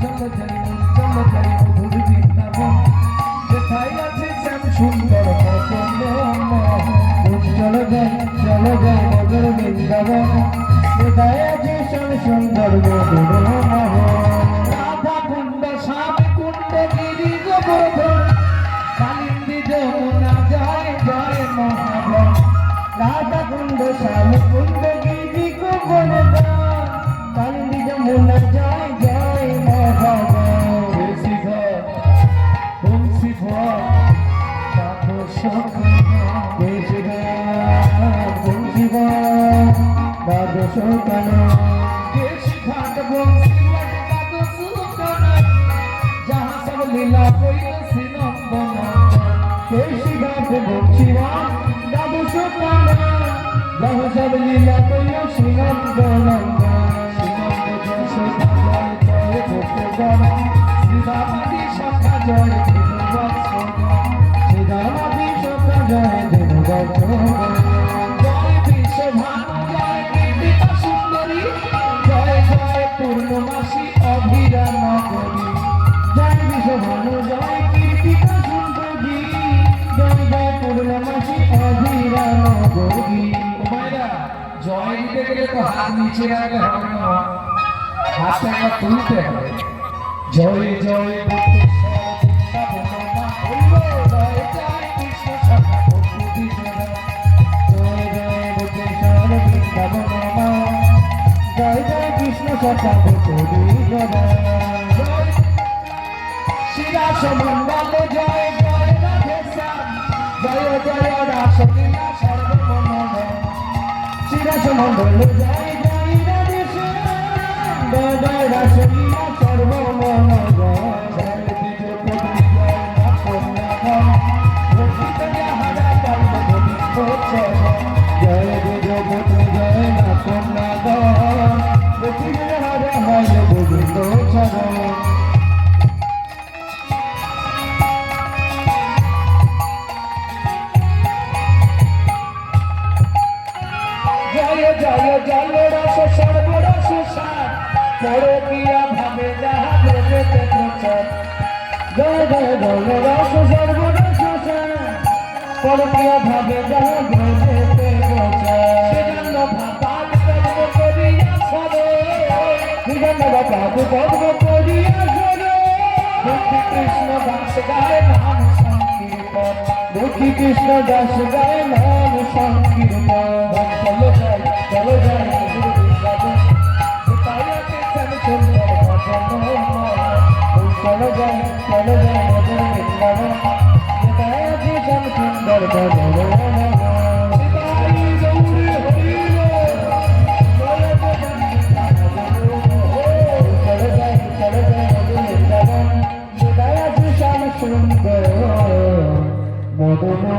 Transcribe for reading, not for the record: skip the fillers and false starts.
চলচারি মধুর বৃন্দাবন যেথায় আছে শ্যাম সুন্দর চলো যাই মধুর বৃন্দাবন যেথায় আছে শ্যাম সুন্দর মধুর রাধা কুণ্ড শ্যাম কুণ্ড গিরি গোবর্ধন কালিন্দী যমুনা জয় জয় মহাবন রাধা কুণ্ড শ্যাম কুণ্ড গিরি গোবর্ধন কালিন্দী যমুনা জয় জয় মহাবন लीला कोई सिनंदन केशी घाट भक्तिवा दादू सुकान जहाँ सब लीला कोई सिनंदन सिनंद जय जय भक्तगण श्रीरामादि सखा जय देववत्स श्रीरामादि सखा जय देववत्स जय विश्वभानु जय कीर्तिका सुंदरी जय जय पूर्णमासी अभिरा नगरी जय विश्वभानु जय कीर्तिका सुंदरी जय जय पूर्णमासी अभिरा नगरी भाईरा जय दिते गेले तो हाथ नीचे राखले হবে না हाथ একবার তুলতে হবে जय जय मंडल जय जय राधेश्याम जय जय रासलीला सर्वमनोहर श्रीरास मंडल जय जय राधेश्याम जय जय रासलीला सर्वमनोहर जय द्विज पत्नी जय नाथनाथ भक्ति जहारा पाइल गोविंद जय द्विज पत्नी जय नाथनाथ भक्ति जहारा पाइल गोविंद जय जय जल रस सर्वरस सार पड़े किया भावे जहाँ देवे प्रचार जय जय जल रस सर्वरस सार पड़े किया भावे जहाँ देवे प्रचार श्रीगंध भाताल पद्म करिया सरे श्रीगंध भाताल पद्म करिया सरे दुखी कृष्ण दास गाय नाम संकीर्तन दुखी कृष्ण दास गाय नाम संकीर्तन चलो जाए गुरु विश्वास बताया के चल सुंदर भजन चलो जाए मधुर वृंदावन बताया के चल सुंदर भजन सुंदर मधुर